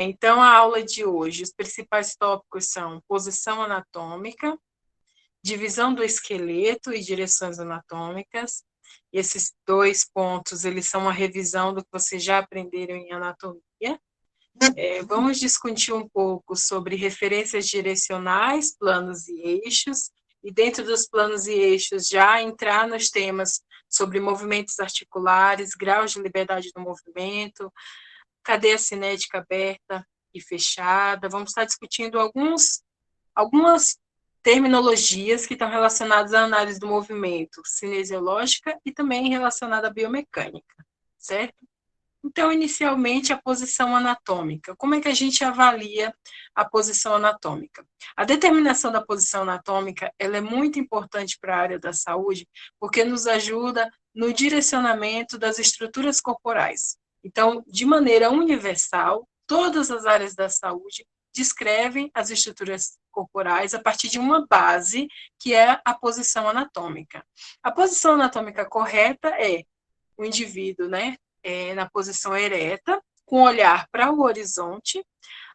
Então, a aula de hoje, os principais tópicos são posição anatômica, divisão do esqueleto e direções anatômicas. E esses 2 pontos, eles são uma revisão do que vocês já aprenderam em anatomia. Vamos discutir um pouco sobre referências direcionais, planos e eixos, e dentro dos planos e eixos já entrar nos temas sobre movimentos articulares, graus de liberdade do movimento, cadeia cinética aberta e fechada. Vamos estar discutindo algumas terminologias que estão relacionadas à análise do movimento cinesiológica e também relacionada à biomecânica, certo? Então, inicialmente, a posição anatômica. Como é que a gente avalia a posição anatômica? A determinação da posição anatômica, ela é muito importante para a área da saúde, porque nos ajuda no direcionamento das estruturas corporais. Então, de maneira universal, todas as áreas da saúde descrevem as estruturas corporais a partir de uma base, que é a posição anatômica. A posição anatômica correta é o indivíduo, né, na posição ereta, com o olhar para o horizonte,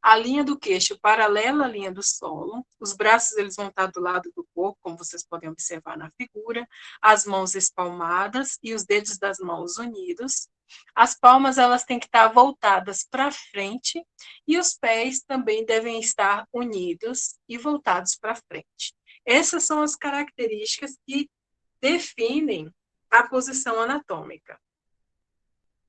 a linha do queixo paralela à linha do solo, os braços eles vão estar do lado do corpo, como vocês podem observar na figura, as mãos espalmadas e os dedos das mãos unidos. As palmas elas têm que estar voltadas para frente e os pés também devem estar unidos e voltados para frente. Essas são as características que definem a posição anatômica.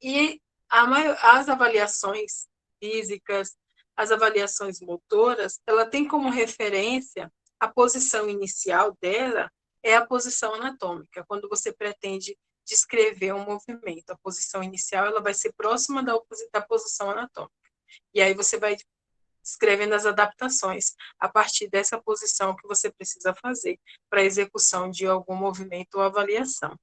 E as avaliações físicas, as avaliações motoras, ela tem como referência a posição inicial dela é a posição anatômica. Quando você pretende descrever um movimento, a posição inicial ela vai ser próxima da posição anatômica. E aí você vai descrevendo as adaptações a partir dessa posição que você precisa fazer para a execução de algum movimento ou avaliação.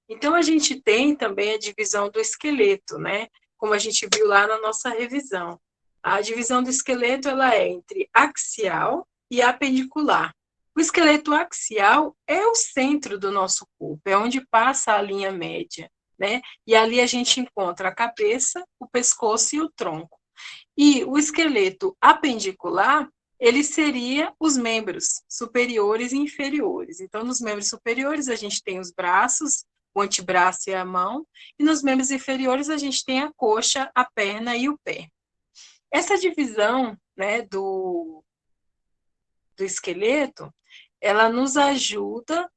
Então, a gente tem também a divisão do esqueleto, né? Como a gente viu lá na nossa revisão. A divisão do esqueleto ela é entre axial e apendicular. O esqueleto axial é o centro do nosso corpo, é onde passa a linha média, né? E ali a gente encontra a cabeça, o pescoço e o tronco. E o esqueleto apendicular, ele seria os membros superiores e inferiores. Então, nos membros superiores, a gente tem os braços, o antebraço e a mão, e nos membros inferiores, a gente tem a coxa, a perna e o pé. Essa divisão, né, do esqueleto, ela nos ajuda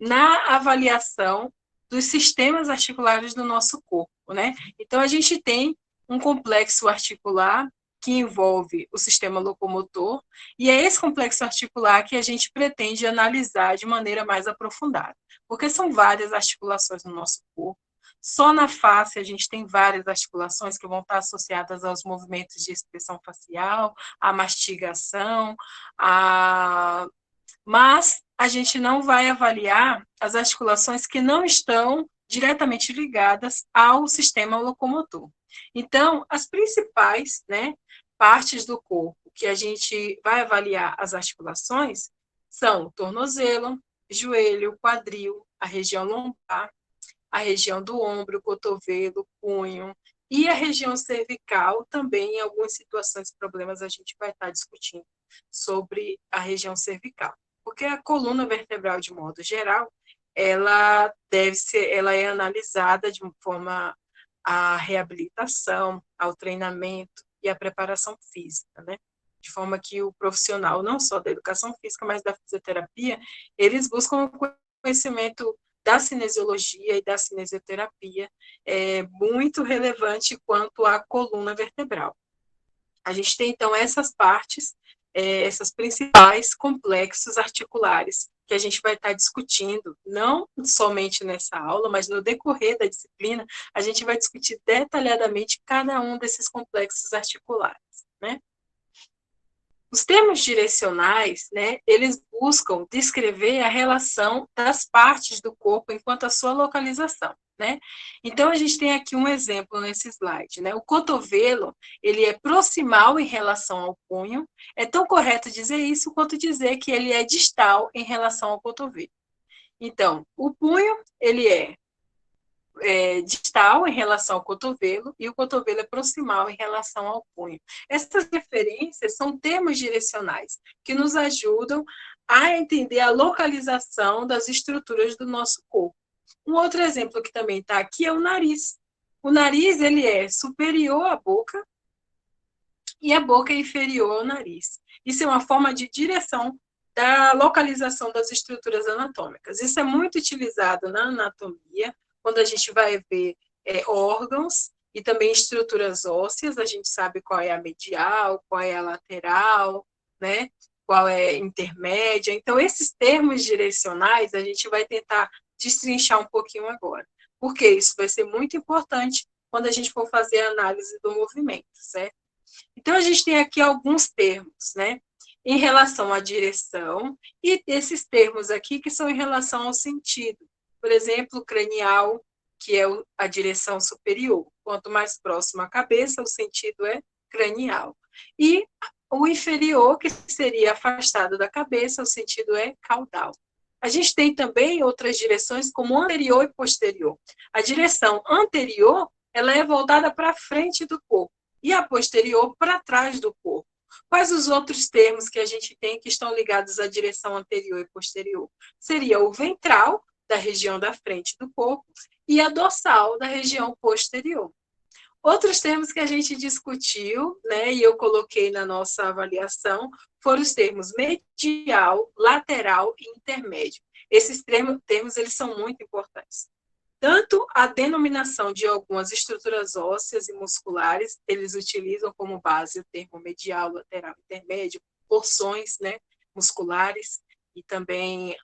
na avaliação dos sistemas articulares do nosso corpo, né? Então, a gente tem um complexo articular que envolve o sistema locomotor, e é esse complexo articular que a gente pretende analisar de maneira mais aprofundada, porque são várias articulações no nosso corpo. Só na face a gente tem várias articulações que vão estar associadas aos movimentos de expressão facial, à mastigação, mas a gente não vai avaliar as articulações que não estão diretamente ligadas ao sistema locomotor. Então, as principais, né, partes do corpo que a gente vai avaliar as articulações são o tornozelo, joelho, quadril, a região lombar, a região do ombro, cotovelo, punho e a região cervical também, em algumas situações, problemas, a gente vai estar discutindo sobre a região cervical. Porque a coluna vertebral, de modo geral, ela é analisada de forma à reabilitação, ao treinamento e à preparação física, né? De forma que o profissional, não só da educação física, mas da fisioterapia, eles buscam o conhecimento da cinesiologia e da cinesioterapia é muito relevante quanto à coluna vertebral. A gente tem, então, essas partes, essas principais complexos articulares que a gente vai estar discutindo, não somente nessa aula, mas no decorrer da disciplina, a gente vai discutir detalhadamente cada um desses complexos articulares, né? Os termos direcionais, né, eles buscam descrever a relação das partes do corpo enquanto a sua localização, né? Então, a gente tem aqui um exemplo nesse slide, né? O cotovelo, ele é proximal em relação ao punho. É tão correto dizer isso quanto dizer que ele é distal em relação ao cotovelo. Então, o punho, ele é distal em relação ao cotovelo e o cotovelo é proximal em relação ao punho. Essas referências são termos direcionais que nos ajudam a entender a localização das estruturas do nosso corpo. Um outro exemplo que também está aqui é o nariz. O nariz ele é superior à boca e a boca é inferior ao nariz. Isso é uma forma de direção da localização das estruturas anatômicas. Isso é muito utilizado na anatomia, quando a gente vai ver órgãos e também estruturas ósseas, a gente sabe qual é a medial, qual é a lateral, né? Qual é a intermédia. Então, esses termos direcionais, a gente vai tentar destrinchar um pouquinho agora, porque isso vai ser muito importante quando a gente for fazer a análise do movimento, certo? Então, a gente tem aqui alguns termos, né? Em relação à direção, e esses termos aqui que são em relação ao sentido. Por exemplo, cranial, que é a direção superior. Quanto mais próximo à cabeça, o sentido é cranial. E o inferior, que seria afastado da cabeça, o sentido é caudal. A gente tem também outras direções, como anterior e posterior. A direção anterior, ela é voltada para frente do corpo, e a posterior para trás do corpo. Quais os outros termos que a gente tem que estão ligados à direção anterior e posterior? Seria o ventral, da região da frente do corpo, e a dorsal, da região posterior. Outros termos que a gente discutiu, né, e eu coloquei na nossa avaliação, foram os termos medial, lateral e intermédio. Esses termos eles são muito importantes. Tanto a denominação de algumas estruturas ósseas e musculares, eles utilizam como base o termo medial, lateral, intermédio, porções, né, musculares, e também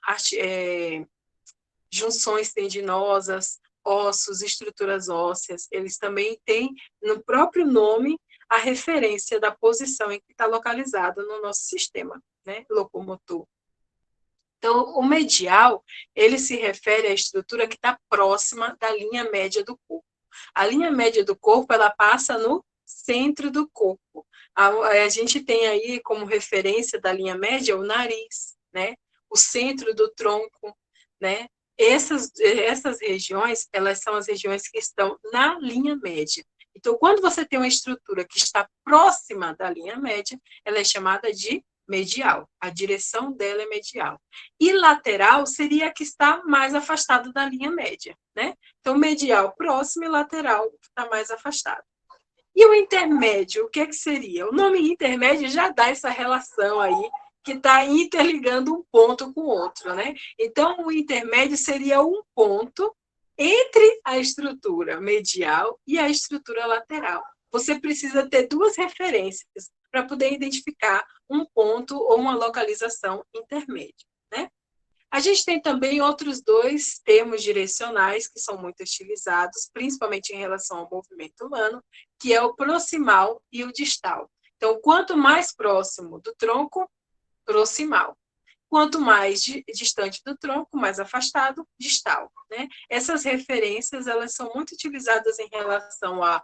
junções tendinosas, ossos, estruturas ósseas. Eles também têm no próprio nome a referência da posição em que está localizado no nosso sistema, né, locomotor. Então, o medial, ele se refere à estrutura que está próxima da linha média do corpo. A linha média do corpo, ela passa no centro do corpo. A gente tem aí como referência da linha média o nariz, né? O centro do tronco, né? Essas regiões, elas são as regiões que estão na linha média. Então, quando você tem uma estrutura que está próxima da linha média, ela é chamada de medial. A direção dela é medial. E lateral seria a que está mais afastado da linha média, né? Então, medial próximo e lateral está mais afastado. E o intermédio, o que é que seria? O nome intermédio já dá essa relação aí, que está interligando um ponto com o outro, né? Então, o intermédio seria um ponto entre a estrutura medial e a estrutura lateral. Você precisa ter duas referências para poder identificar um ponto ou uma localização intermédia, né? A gente tem também outros dois termos direcionais que são muito utilizados, principalmente em relação ao movimento humano, que é o proximal e o distal. Então, quanto mais próximo do tronco, proximal. Quanto mais distante do tronco, mais afastado, distal, né? Essas referências, elas são muito utilizadas em relação a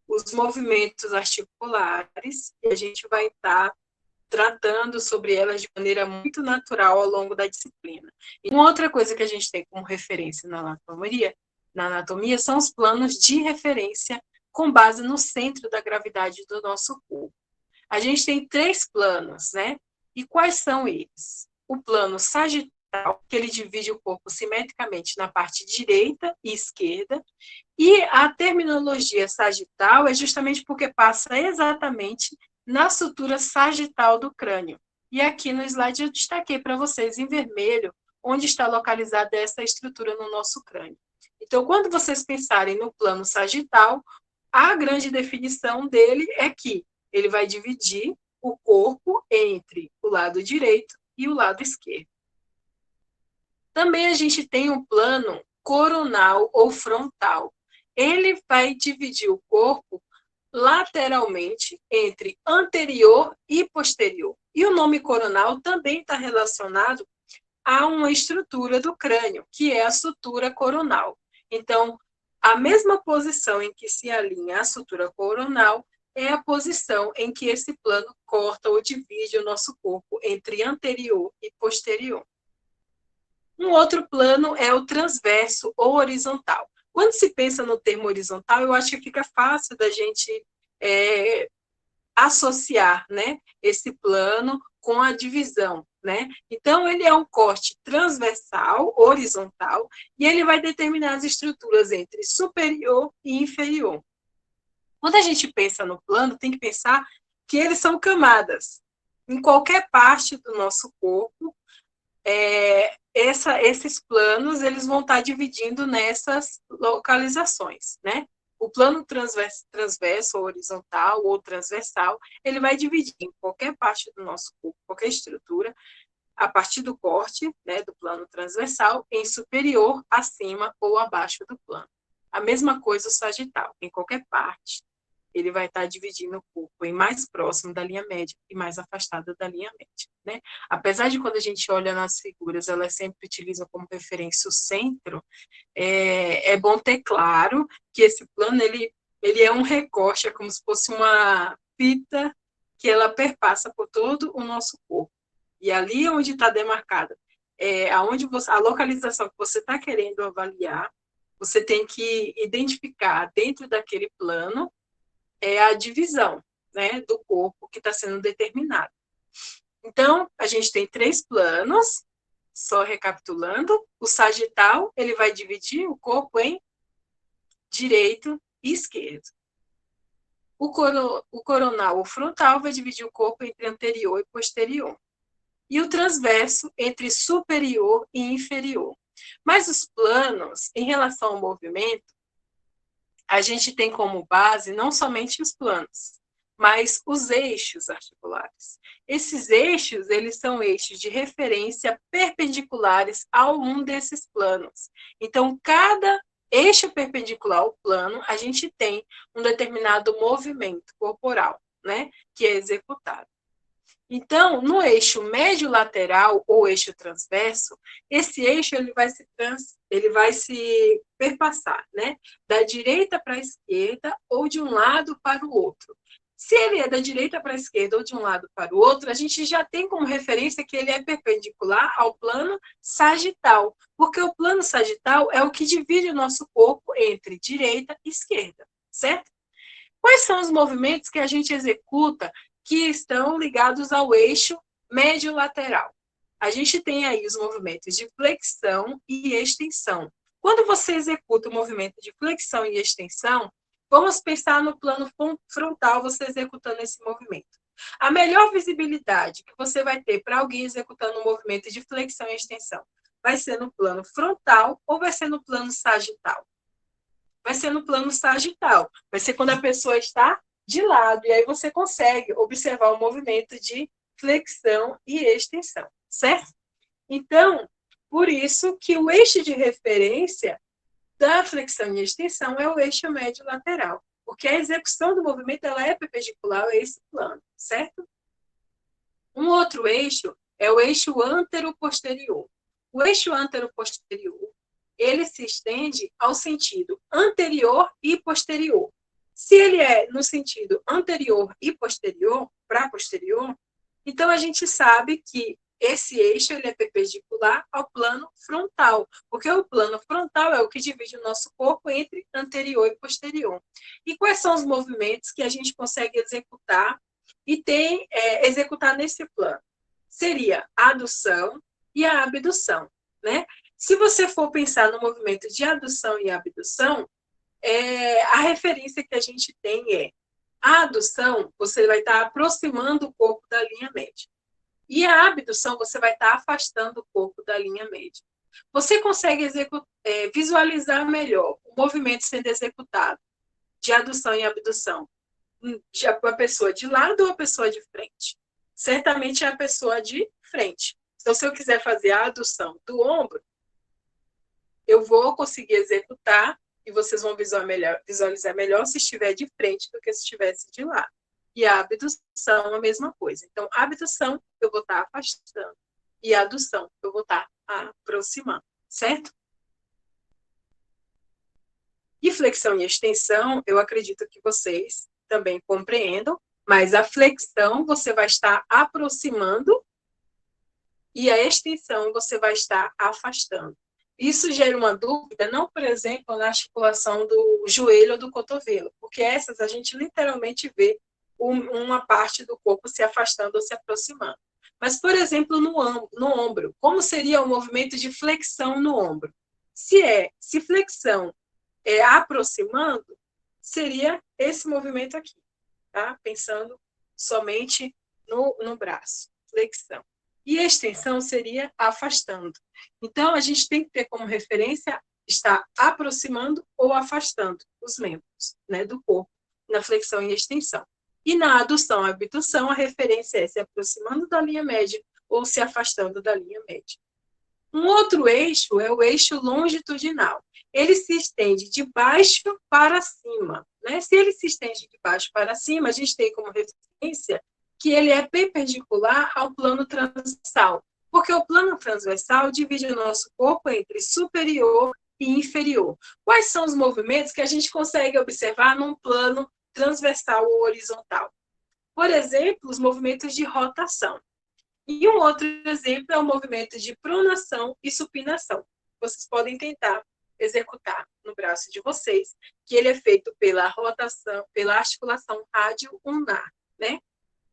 os movimentos articulares, e a gente vai estar tratando sobre elas de maneira muito natural ao longo da disciplina. E uma outra coisa que a gente tem como referência na anatomia são os planos de referência com base no centro da gravidade do nosso corpo. A gente tem 3 planos, né? E quais são eles? O plano sagital, que ele divide o corpo simetricamente na parte direita e esquerda, e a terminologia sagital é justamente porque passa exatamente na sutura sagital do crânio. E aqui no slide eu destaquei para vocês em vermelho onde está localizada essa estrutura no nosso crânio. Então, quando vocês pensarem no plano sagital, a grande definição dele é que ele vai dividir o corpo entre o lado direito e o lado esquerdo. Também a gente tem um plano coronal ou frontal. Ele vai dividir o corpo lateralmente entre anterior e posterior. E o nome coronal também está relacionado a uma estrutura do crânio, que é a sutura coronal. Então, a mesma posição em que se alinha a sutura coronal é a posição em que esse plano corta ou divide o nosso corpo entre anterior e posterior. Um outro plano é o transverso ou horizontal. Quando se pensa no termo horizontal, eu acho que fica fácil da gente associar, né, esse plano com a divisão, né? Então, ele é um corte transversal, horizontal, e ele vai determinar as estruturas entre superior e inferior. Quando a gente pensa no plano, tem que pensar que eles são camadas. Em qualquer parte do nosso corpo, esses planos eles vão estar dividindo nessas localizações, né? O plano transverso, horizontal ou transversal, ele vai dividir em qualquer parte do nosso corpo, qualquer estrutura, a partir do corte, né, do plano transversal, em superior, acima ou abaixo do plano. A mesma coisa o sagital, em qualquer parte, ele vai estar dividindo o corpo em mais próximo da linha média e mais afastado da linha média, né? Apesar de quando a gente olha nas figuras, elas sempre utilizam como referência o centro, é bom ter claro que esse plano, ele é um recorte, é como se fosse uma fita que ela perpassa por todo o nosso corpo. E ali onde está demarcada, a localização que você está querendo avaliar, você tem que identificar dentro daquele plano a divisão, né, do corpo que está sendo determinado. Então, a gente tem 3 planos, só recapitulando. O sagital, ele vai dividir o corpo em direito e esquerdo. O coronal ou frontal vai dividir o corpo entre anterior e posterior. E o transverso entre superior e inferior. Mas os planos, em relação ao movimento, a gente tem como base não somente os planos, mas os eixos articulares. Esses eixos, eles são eixos de referência perpendiculares a um desses planos. Então, cada eixo perpendicular ao plano, a gente tem um determinado movimento corporal, né, que é executado. Então, no eixo médio-lateral ou eixo transverso, esse eixo ele vai se perpassar, né? Da direita para a esquerda ou de um lado para o outro. Se ele é da direita para a esquerda ou de um lado para o outro, a gente já tem como referência que ele é perpendicular ao plano sagital, porque o plano sagital é o que divide o nosso corpo entre direita e esquerda, certo? Quais são os movimentos que a gente executa que estão ligados ao eixo médio-lateral? A gente tem aí os movimentos de flexão e extensão. Quando você executa o movimento de flexão e extensão, vamos pensar no plano frontal você executando esse movimento. A melhor visibilidade que você vai ter para alguém executando um movimento de flexão e extensão vai ser no plano frontal ou vai ser no plano sagital? Vai ser no plano sagital. Vai ser quando a pessoa está de lado, e aí você consegue observar o movimento de flexão e extensão, certo? Então, por isso que o eixo de referência da flexão e extensão é o eixo médio-lateral, porque a execução do movimento ela é perpendicular a esse plano, certo? Um outro eixo é o eixo antero-posterior. O eixo antero-posterior ele se estende ao sentido anterior e posterior. Se ele é no sentido anterior e posterior, para posterior, então a gente sabe que esse eixo ele é perpendicular ao plano frontal, porque o plano frontal é o que divide o nosso corpo entre anterior e posterior. E quais são os movimentos que a gente consegue executar e executar nesse plano? Seria a adução e a abdução, né? Se você for pensar no movimento de adução e abdução, a referência que a gente tem é a adução, você vai estar aproximando o corpo da linha média. E a abdução, você vai estar afastando o corpo da linha média. Você consegue visualizar melhor o movimento sendo executado de adução e abdução? A pessoa de lado ou a pessoa de frente? Certamente é a pessoa de frente. Então, se eu quiser fazer a adução do ombro, eu vou conseguir executar e vocês vão visualizar melhor se estiver de frente do que se estivesse de lado. E a abdução, a mesma coisa. Então, a abdução, eu vou estar afastando. E a adução, eu vou estar aproximando. Certo? E flexão e extensão, eu acredito que vocês também compreendam, mas a flexão, você vai estar aproximando e a extensão, você vai estar afastando. isso gera uma dúvida, não, por exemplo, na articulação do joelho ou do cotovelo, porque essas a gente literalmente vê uma parte do corpo se afastando ou se aproximando. Mas, por exemplo, no ombro, como seria o movimento de flexão no ombro? Se flexão é aproximando, seria esse movimento aqui, tá? Pensando somente no braço, flexão. E a extensão seria afastando. Então, a gente tem que ter como referência estar aproximando ou afastando os membros, né, do corpo, na flexão e extensão. E na adução e abdução, a referência é se aproximando da linha média ou se afastando da linha média. Um outro eixo é o eixo longitudinal. Ele se estende de baixo para cima, né? Se ele se estende de baixo para cima, a gente tem como referência que ele é perpendicular ao plano transversal, porque o plano transversal divide o nosso corpo entre superior e inferior. Quais são os movimentos que a gente consegue observar num plano transversal ou horizontal? Por exemplo, os movimentos de rotação. E um outro exemplo é o movimento de pronação e supinação. Vocês podem tentar executar no braço de vocês, que ele é feito pela rotação, pela articulação rádio-ulnar, né?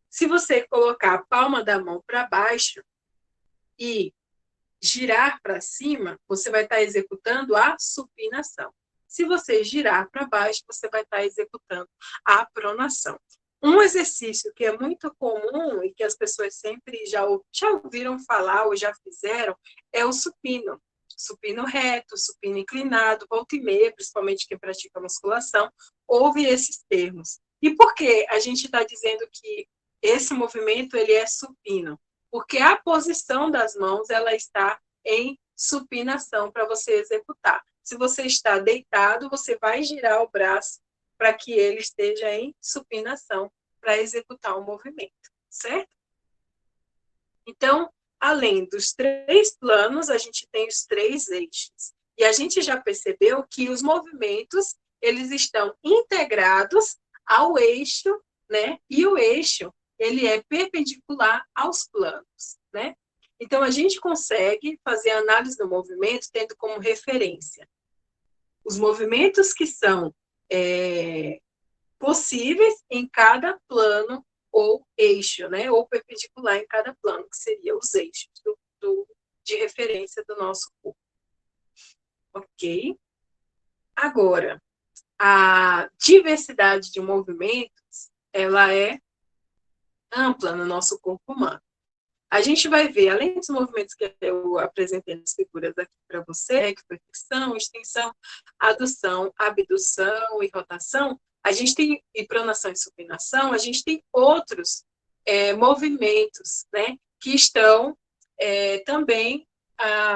Se você colocar a palma da mão para baixo e girar para cima, você vai estar executando a supinação. Se você girar para baixo, você vai estar executando a pronação. Um exercício que é muito comum e que as pessoas sempre já ouviram falar ou já fizeram é o supino. Supino reto, supino inclinado, volta e meia, principalmente quem pratica musculação, ouve esses termos. E por que a gente está dizendo que esse movimento ele é supino? Porque a posição das mãos ela está em supinação para você executar. Se você está deitado, você vai girar o braço para que ele esteja em supinação para executar o movimento, certo? Então, além dos 3 planos, a gente tem os 3 eixos. E a gente já percebeu que os movimentos, eles estão integrados ao eixo, né? E o eixo, ele é perpendicular aos planos, né? Então, a gente consegue fazer a análise do movimento tendo como referência os movimentos que são possíveis em cada plano ou eixo, né? Ou perpendicular em cada plano, que seria os eixos de referência do nosso corpo. Ok? Agora, a diversidade de movimentos, ela é ampla no nosso corpo humano. A gente vai ver, além dos movimentos que eu apresentei nas figuras aqui para você, que foi flexão, extensão, adução, abdução e rotação, a gente tem, e pronação e supinação, a gente tem outros movimentos, né, que estão também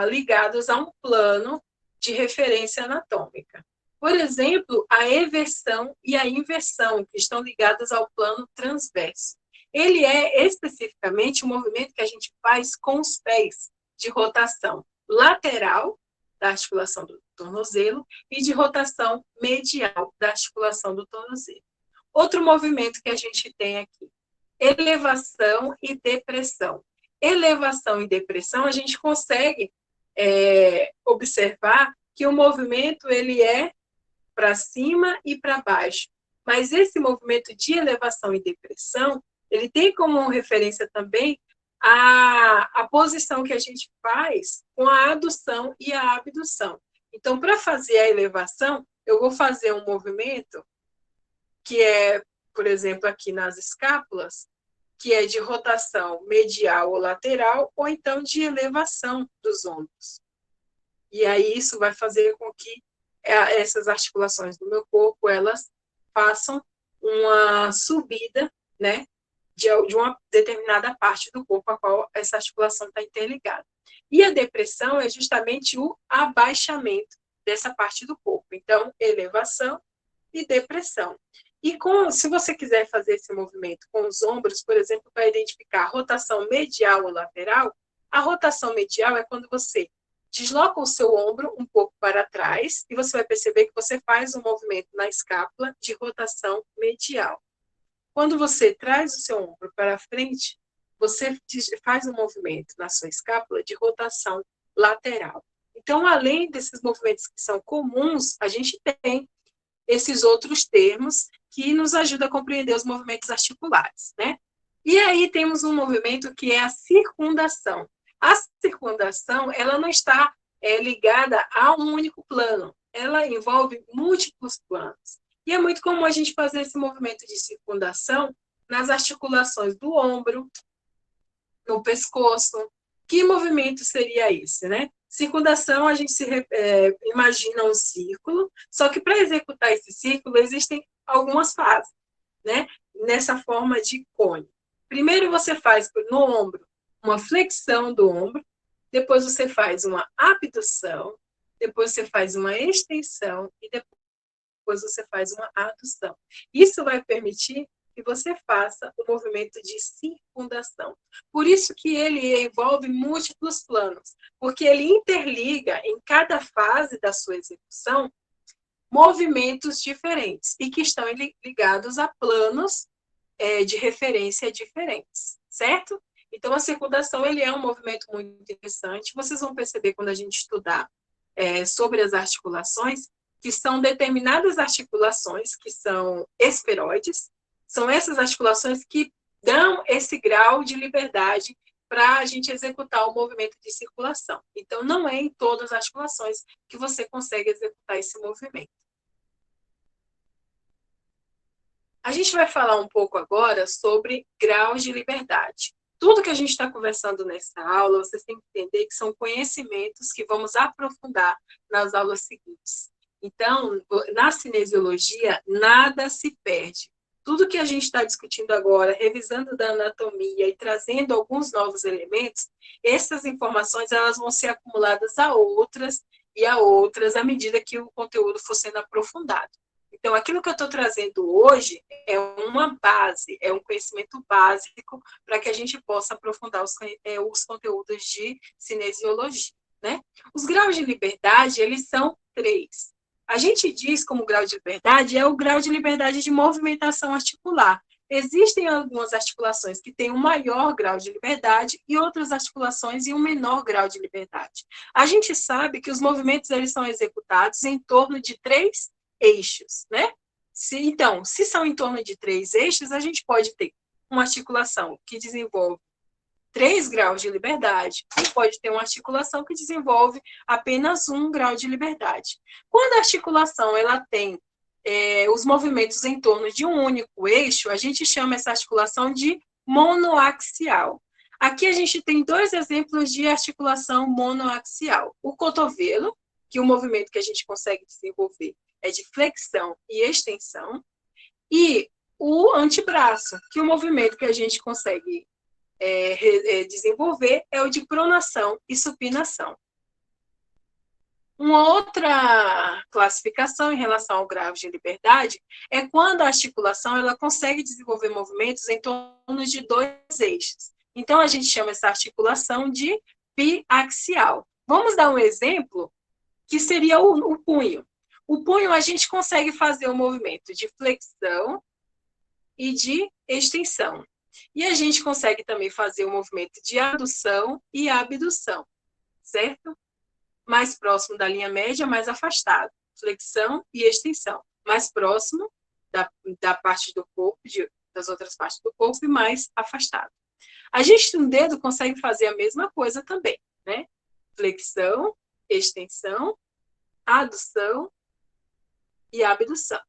ligados a um plano de referência anatômica. Por exemplo, a eversão e a inversão, que estão ligadas ao plano transverso. Ele é especificamente um movimento que a gente faz com os pés, de rotação lateral da articulação do tornozelo e de rotação medial da articulação do tornozelo. Outro movimento que a gente tem aqui, elevação e depressão. Elevação e depressão, a gente consegue observar que o movimento ele é para cima e para baixo. Mas esse movimento de elevação e depressão, ele tem como referência também a posição que a gente faz com a adução e a abdução. Então, para fazer a elevação, eu vou fazer um movimento que é, por exemplo, aqui nas escápulas, que é de rotação medial ou lateral, ou então de elevação dos ombros. E aí isso vai fazer com que essas articulações do meu corpo, elas façam uma subida, né, de uma determinada parte do corpo a qual essa articulação está interligada. E a depressão é justamente o abaixamento dessa parte do corpo. Então, elevação e depressão. E se você quiser fazer esse movimento com os ombros, por exemplo, para identificar a rotação medial ou lateral, a rotação medial é quando você desloca o seu ombro um pouco para trás e você vai perceber que você faz um movimento na escápula de rotação medial. Quando você traz o seu ombro para frente, você faz um movimento na sua escápula de rotação lateral. Então, além desses movimentos que são comuns, a gente tem esses outros termos que nos ajudam a compreender os movimentos articulares, né? E aí temos um movimento que é a circundação. A circundação, ela não está ligada a um único plano, ela envolve múltiplos planos. E é muito comum a gente fazer esse movimento de circundação nas articulações do ombro, no pescoço. Que movimento seria esse, né? Circundação, a gente imagina um círculo, só que para executar esse círculo existem algumas fases, né? Nessa forma de cone. Primeiro você faz no ombro uma flexão do ombro, depois você faz uma abdução, depois você faz uma extensão e depois você faz uma adução. Isso vai permitir que você faça o movimento de circundação. Por isso que ele envolve múltiplos planos, porque ele interliga em cada fase da sua execução movimentos diferentes e que estão ligados a planos de referência diferentes, certo? Então, a circundação ele é um movimento muito interessante. Vocês vão perceber quando a gente estudar sobre as articulações, que são determinadas articulações que são esferoides, são essas articulações que dão esse grau de liberdade para a gente executar o movimento de circulação. Então, não é em todas as articulações que você consegue executar esse movimento. A gente vai falar um pouco agora sobre graus de liberdade. Tudo que a gente está conversando nessa aula, vocês têm que entender que são conhecimentos que vamos aprofundar nas aulas seguintes. Então, na cinesiologia, nada se perde. Tudo que a gente está discutindo agora, revisando da anatomia e trazendo alguns novos elementos, essas informações elas vão ser acumuladas a outras e a outras à medida que o conteúdo for sendo aprofundado. Então, aquilo que eu estou trazendo hoje é uma base, é um conhecimento básico para que a gente possa aprofundar os conteúdos de cinesiologia, né? Os graus de liberdade, eles são 3. A gente diz como grau de liberdade é o grau de liberdade de movimentação articular. Existem algumas articulações que têm um maior grau de liberdade e outras articulações em um menor grau de liberdade. A gente sabe que os movimentos eles são executados em torno de 3 eixos, né? Então, se são em torno de 3 eixos, a gente pode ter uma articulação que desenvolve 3 graus de liberdade e pode ter uma articulação que desenvolve apenas 1 grau de liberdade. Quando a articulação ela tem os movimentos em torno de um único eixo, a gente chama essa articulação de monoaxial. Aqui a gente tem 2 exemplos de articulação monoaxial. O cotovelo, que o movimento que a gente consegue desenvolver é de flexão e extensão, e o antebraço, que o movimento que a gente consegue desenvolver é o de pronação e supinação. Uma outra classificação em relação ao grau de liberdade é quando a articulação ela consegue desenvolver movimentos em torno de 2 eixos. Então, a gente chama essa articulação de biaxial. Vamos dar um exemplo, que seria o punho. O punho, a gente consegue fazer o movimento de flexão e de extensão. E a gente consegue também fazer o movimento de adução e abdução, certo? Mais próximo da linha média, mais afastado. Flexão e extensão. Mais próximo da parte do corpo, das outras partes do corpo, e mais afastado. A gente, no dedo, consegue fazer a mesma coisa também, né? Flexão, extensão, adução e abdução.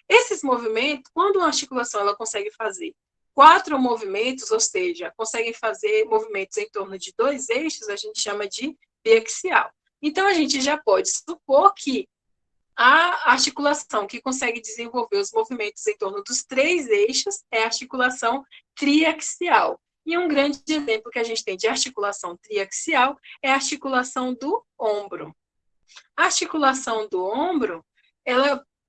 Esses movimentos, quando uma articulação ela consegue fazer 4 movimentos, ou seja, consegue fazer movimentos em torno de 2 eixos, a gente chama de biaxial. Então, a gente já pode supor que a articulação que consegue desenvolver os movimentos em torno dos 3 eixos é a articulação triaxial. E um grande exemplo que a gente tem de articulação triaxial é a articulação do ombro. A articulação do ombro,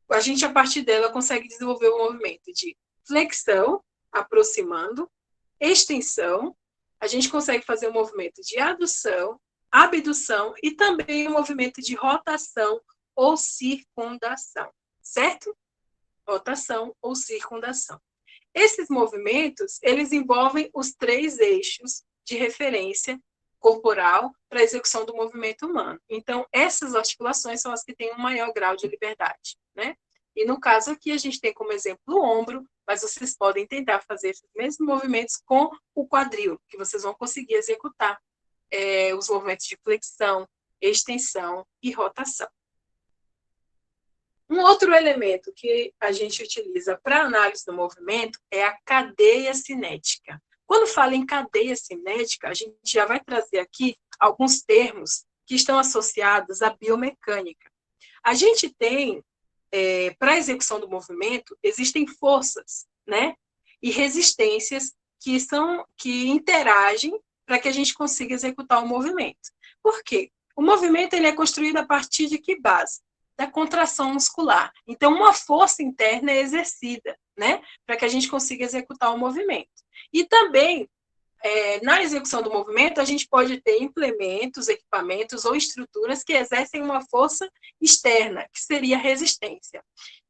a gente, a partir dela, consegue desenvolver o movimento de flexão, aproximando, extensão, a gente consegue fazer o movimento de adução, abdução e também o movimento de rotação ou circundação, certo? Rotação ou circundação. Esses movimentos, eles envolvem os 3 eixos de referência corporal para a execução do movimento humano. Então, essas articulações são as que têm um maior grau de liberdade, né? E no caso aqui, a gente tem como exemplo o ombro, mas vocês podem tentar fazer esses mesmos movimentos com o quadril, que vocês vão conseguir executar os movimentos de flexão, extensão e rotação. Um outro elemento que a gente utiliza para análise do movimento é a cadeia cinética. Quando fala em cadeia cinética, a gente já vai trazer aqui alguns termos que estão associados à biomecânica. A gente tem, para a execução do movimento, existem forças, né, e resistências que interagem para que a gente consiga executar o movimento. Por quê? O movimento ele é construído a partir de que base? Da contração muscular. Então, uma força interna é exercida, né, para que a gente consiga executar o movimento. E também, na execução do movimento, a gente pode ter implementos, equipamentos ou estruturas que exercem uma força externa, que seria a resistência.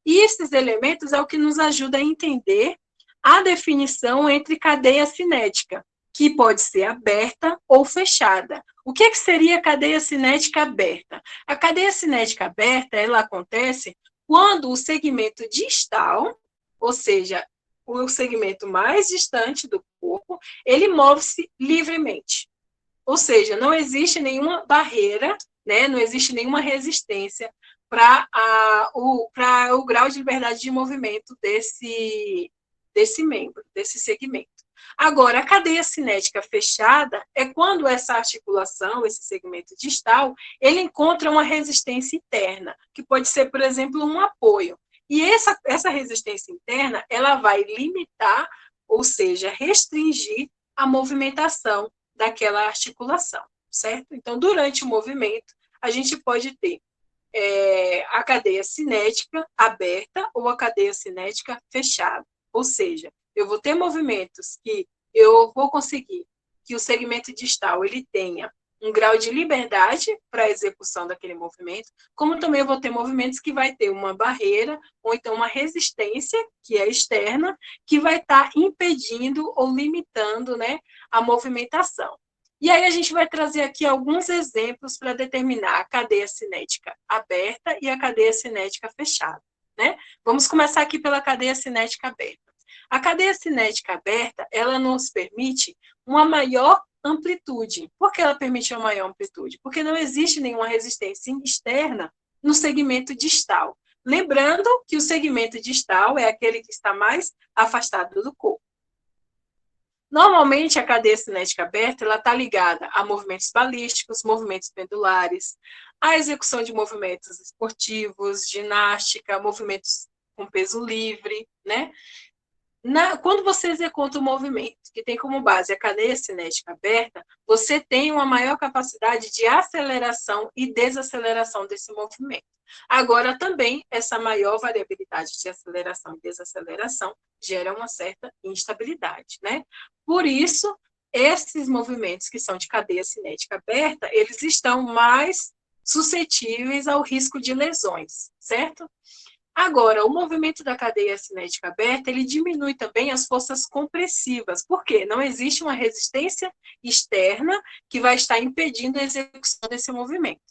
E esses elementos é o que nos ajuda a entender a definição entre cadeia cinética, que pode ser aberta ou fechada. O que seria a cadeia cinética aberta? A cadeia cinética aberta, ela acontece quando o segmento distal, ou seja, o segmento mais distante do corpo, ele move-se livremente. Ou seja, não existe nenhuma barreira, né, não existe nenhuma resistência para o grau de liberdade de movimento desse membro, desse segmento. Agora, a cadeia cinética fechada é quando essa articulação, esse segmento distal, ele encontra uma resistência interna, que pode ser, por exemplo, um apoio. E essa resistência interna, ela vai limitar, ou seja, restringir a movimentação daquela articulação, certo? Então, durante o movimento, a gente pode ter a cadeia cinética aberta ou a cadeia cinética fechada. Ou seja, eu vou ter movimentos que eu vou conseguir que o segmento distal ele tenha um grau de liberdade para a execução daquele movimento, como também eu vou ter movimentos que vai ter uma barreira ou então uma resistência, que é externa, que vai estar impedindo ou limitando, né, a movimentação. E aí a gente vai trazer aqui alguns exemplos para determinar a cadeia cinética aberta e a cadeia cinética fechada, né? Vamos começar aqui pela cadeia cinética aberta. A cadeia cinética aberta, ela nos permite uma maior amplitude. Por que ela permite uma maior amplitude? Porque não existe nenhuma resistência externa no segmento distal. Lembrando que o segmento distal é aquele que está mais afastado do corpo. Normalmente, a cadeia cinética aberta está ligada a movimentos balísticos, movimentos pendulares, a execução de movimentos esportivos, ginástica, movimentos com peso livre, né? Quando você executa um movimento que tem como base a cadeia cinética aberta, você tem uma maior capacidade de aceleração e desaceleração desse movimento. Agora, também, essa maior variabilidade de aceleração e desaceleração gera uma certa instabilidade, né? Por isso, esses movimentos que são de cadeia cinética aberta, eles estão mais suscetíveis ao risco de lesões, certo? Agora, o movimento da cadeia cinética aberta, ele diminui também as forças compressivas. Por quê? Não existe uma resistência externa que vai estar impedindo a execução desse movimento.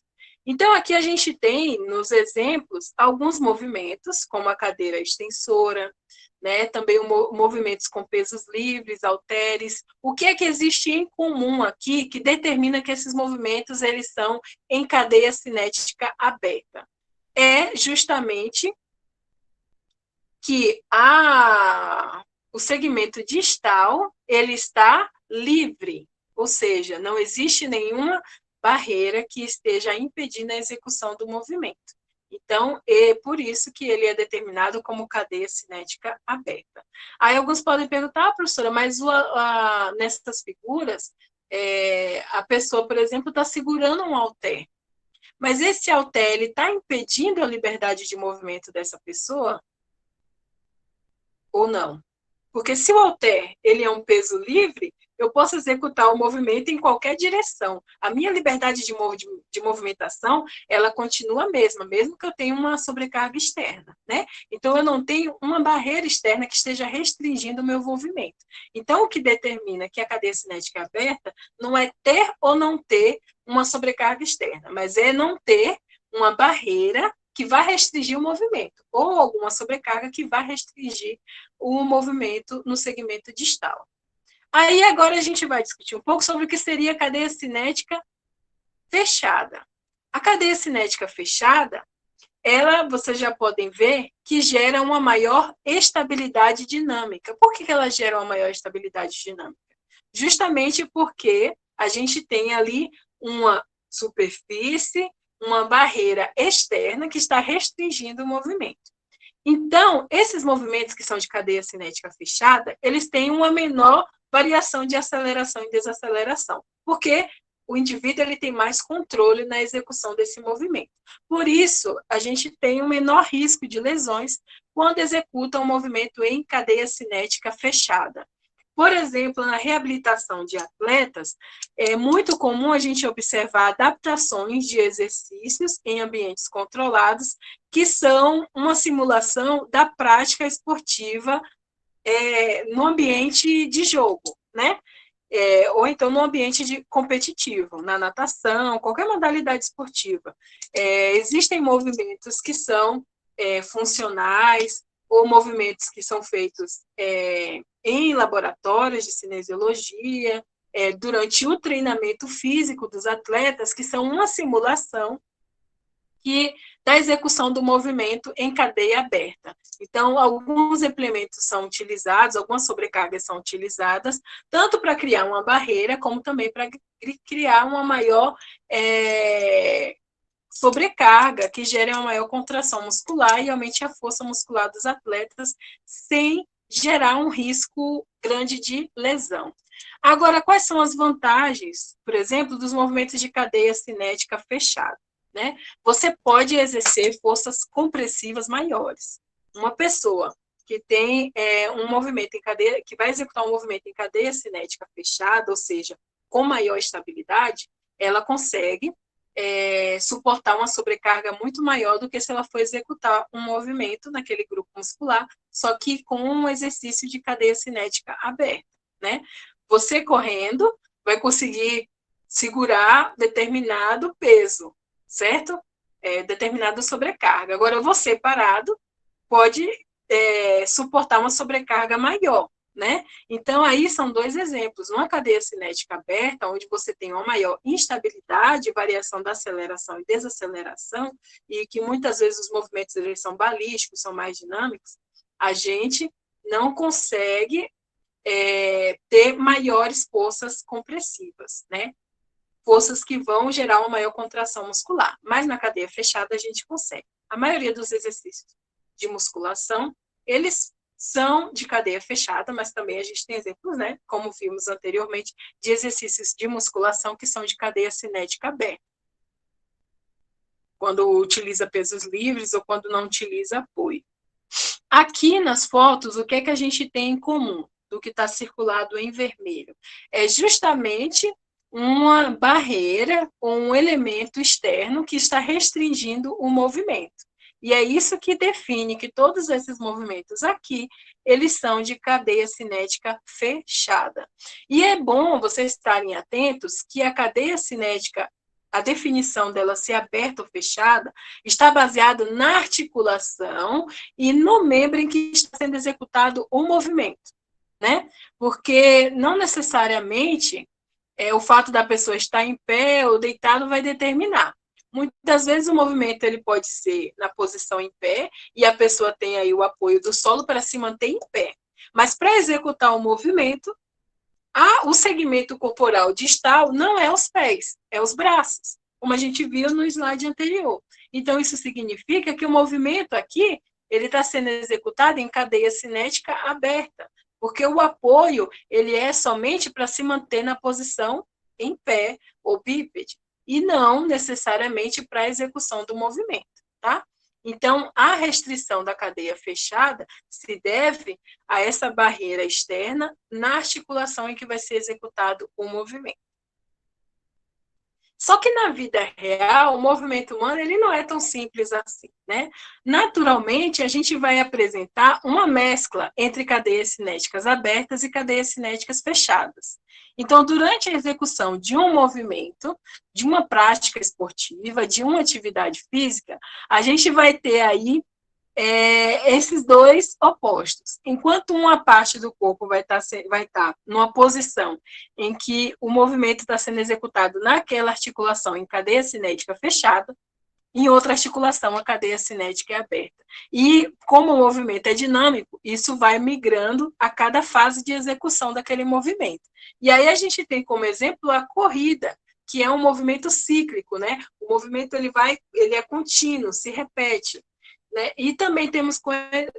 Então, aqui a gente tem, nos exemplos, alguns movimentos, como a cadeira extensora, né? Também movimentos com pesos livres, halteres. O que é que existe em comum aqui que determina que esses movimentos eles são em cadeia cinética aberta? É justamente que o segmento distal ele está livre, ou seja, não existe nenhuma barreira que esteja impedindo a execução do movimento. Então, é por isso que ele é determinado como cadeia cinética aberta. Aí alguns podem perguntar, professora, mas nessas figuras, a pessoa, por exemplo, está segurando um halter. Mas esse halter está impedindo a liberdade de movimento dessa pessoa? Ou não? Porque se o halter ele é um peso livre, eu posso executar o movimento em qualquer direção. A minha liberdade de movimentação, ela continua a mesma, mesmo que eu tenha uma sobrecarga externa, né? Então, eu não tenho uma barreira externa que esteja restringindo o meu movimento. Então, o que determina que a cadeia cinética é aberta não é ter ou não ter uma sobrecarga externa, mas é não ter uma barreira que vai restringir o movimento, ou alguma sobrecarga que vai restringir o movimento no segmento distal. Aí agora a gente vai discutir um pouco sobre o que seria a cadeia cinética fechada. A cadeia cinética fechada, ela, vocês já podem ver, que gera uma maior estabilidade dinâmica. Por que ela gera uma maior estabilidade dinâmica? Justamente porque a gente tem ali uma superfície, uma barreira externa que está restringindo o movimento. Então, esses movimentos que são de cadeia cinética fechada, eles têm uma menor variação de aceleração e desaceleração, porque o indivíduo ele tem mais controle na execução desse movimento. Por isso, a gente tem um menor risco de lesões quando executa um movimento em cadeia cinética fechada. Por exemplo, na reabilitação de atletas, é muito comum a gente observar adaptações de exercícios em ambientes controlados, que são uma simulação da prática esportiva no ambiente de jogo, né? Ou então no ambiente competitivo, na natação, qualquer modalidade esportiva. Existem movimentos que são funcionais, ou movimentos que são feitos em laboratórios de cinesiologia, durante o treinamento físico dos atletas, que são uma simulação da execução do movimento em cadeia aberta. Então, alguns implementos são utilizados, algumas sobrecargas são utilizadas, tanto para criar uma barreira, como também para criar uma maior sobrecarga, que gere uma maior contração muscular e aumente a força muscular dos atletas, sem gerar um risco grande de lesão. Agora, quais são as vantagens, por exemplo, dos movimentos de cadeia cinética fechada? Né? Você pode exercer forças compressivas maiores. Uma pessoa que tem um movimento em cadeia, que vai executar um movimento em cadeia cinética fechada, ou seja, com maior estabilidade, ela consegue suportar uma sobrecarga muito maior do que se ela for executar um movimento naquele grupo muscular, só que com um exercício de cadeia cinética aberta, né? Você correndo vai conseguir segurar determinado peso, certo? Determinada sobrecarga. Agora, você parado pode suportar uma sobrecarga maior, né? Então, aí são dois exemplos. Uma cadeia cinética aberta, onde você tem uma maior instabilidade, variação da aceleração e desaceleração, e que muitas vezes os movimentos eles são balísticos, são mais dinâmicos, a gente não consegue ter maiores forças compressivas, né? Forças que vão gerar uma maior contração muscular. Mas na cadeia fechada a gente consegue. A maioria dos exercícios de musculação, eles são de cadeia fechada, mas também a gente tem exemplos, né, como vimos anteriormente, de exercícios de musculação que são de cadeia cinética aberta. Quando utiliza pesos livres ou quando não utiliza apoio. Aqui nas fotos, o que é que a gente tem em comum do que está circulado em vermelho? É justamente uma barreira ou um elemento externo que está restringindo o movimento. E é isso que define que todos esses movimentos aqui, eles são de cadeia cinética fechada. E é bom vocês estarem atentos que a cadeia cinética, a definição dela ser aberta ou fechada, está baseada na articulação e no membro em que está sendo executado o movimento, né? Porque não necessariamente o fato da pessoa estar em pé ou deitado vai determinar. Muitas vezes o movimento ele pode ser na posição em pé e a pessoa tem aí o apoio do solo para se manter em pé. Mas para executar o movimento, o segmento corporal distal não é os pés, é os braços, como a gente viu no slide anterior. Então, isso significa que o movimento aqui ele está sendo executado em cadeia cinética aberta, porque o apoio ele é somente para se manter na posição em pé ou bípede, e não necessariamente para a execução do movimento, tá? Então, a restrição da cadeia fechada se deve a essa barreira externa na articulação em que vai ser executado o movimento. Só que na vida real, o movimento humano ele não é tão simples assim, né? Naturalmente, a gente vai apresentar uma mescla entre cadeias cinéticas abertas e cadeias cinéticas fechadas. Então, durante a execução de um movimento, de uma prática esportiva, de uma atividade física, a gente vai ter aí esses dois opostos. Enquanto uma parte do corpo vai estar numa posição em que o movimento está sendo executado naquela articulação em cadeia cinética fechada, em outra articulação a cadeia cinética é aberta. E como o movimento é dinâmico, isso vai migrando a cada fase de execução daquele movimento. E aí a gente tem como exemplo a corrida, que é um movimento cíclico, né? O movimento ele é contínuo, se repete. Né? E também temos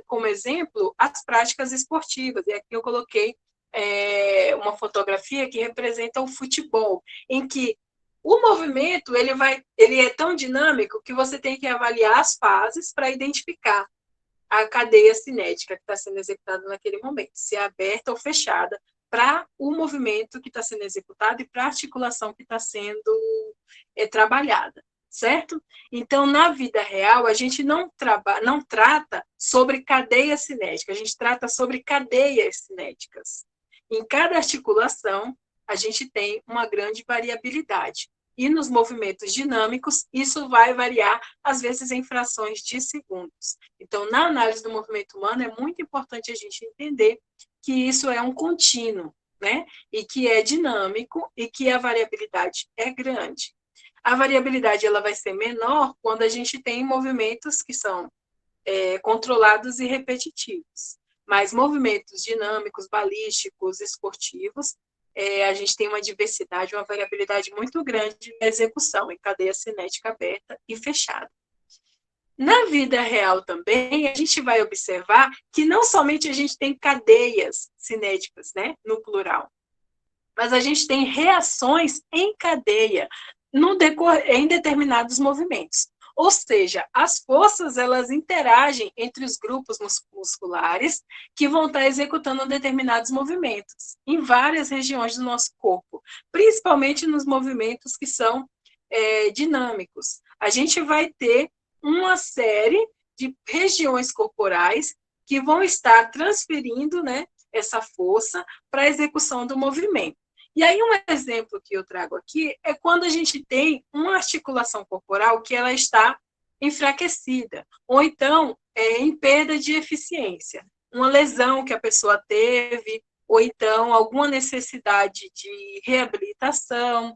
como exemplo as práticas esportivas. E aqui eu coloquei uma fotografia que representa o futebol, em que o movimento ele é tão dinâmico que você tem que avaliar as fases para identificar a cadeia cinética que está sendo executada naquele momento, se é aberta ou fechada, para o movimento que está sendo executado e para a articulação que está sendo trabalhada, certo? Então, na vida real, a gente não trata sobre cadeia cinética, a gente trata sobre cadeias cinéticas. Em cada articulação, a gente tem uma grande variabilidade. E nos movimentos dinâmicos, isso vai variar, às vezes, em frações de segundos. Então, na análise do movimento humano, é muito importante a gente entender que isso é um contínuo, né? E que é dinâmico e que a variabilidade é grande. A variabilidade ela vai ser menor quando a gente tem movimentos que são controlados e repetitivos. Mas movimentos dinâmicos, balísticos, esportivos, a gente tem uma diversidade, uma variabilidade muito grande na execução, em cadeia cinética aberta e fechada. Na vida real também, a gente vai observar que não somente a gente tem cadeias cinéticas, né, no plural, mas a gente tem reações em cadeia em determinados movimentos. Ou seja, as forças elas interagem entre os grupos musculares que vão estar executando determinados movimentos em várias regiões do nosso corpo, principalmente nos movimentos que são dinâmicos. A gente vai ter uma série de regiões corporais que vão estar transferindo, né, essa força para a execução do movimento. E aí um exemplo que eu trago aqui é quando a gente tem uma articulação corporal que ela está enfraquecida, ou então em perda de eficiência, uma lesão que a pessoa teve, ou então alguma necessidade de reabilitação,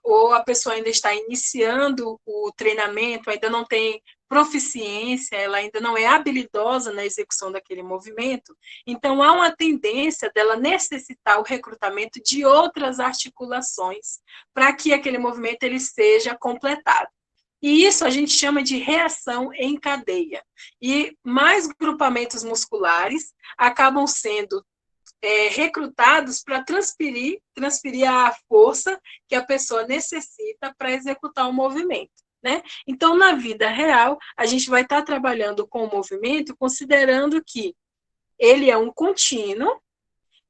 ou a pessoa ainda está iniciando o treinamento, ainda não tem proficiência, ela ainda não é habilidosa na execução daquele movimento, então há uma tendência dela necessitar o recrutamento de outras articulações para que aquele movimento ele seja completado. E isso a gente chama de reação em cadeia. E mais grupamentos musculares acabam sendo recrutados para transferir a força que a pessoa necessita para executar o movimento. Né? Então, na vida real, a gente vai estar trabalhando com o movimento considerando que ele é um contínuo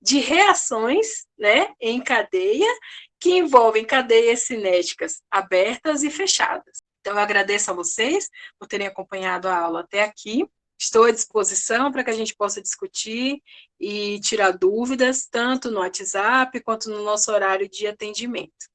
de reações, né, em cadeia, que envolvem cadeias cinéticas abertas e fechadas. Então, eu agradeço a vocês por terem acompanhado a aula até aqui. Estou à disposição para que a gente possa discutir e tirar dúvidas, tanto no WhatsApp quanto no nosso horário de atendimento.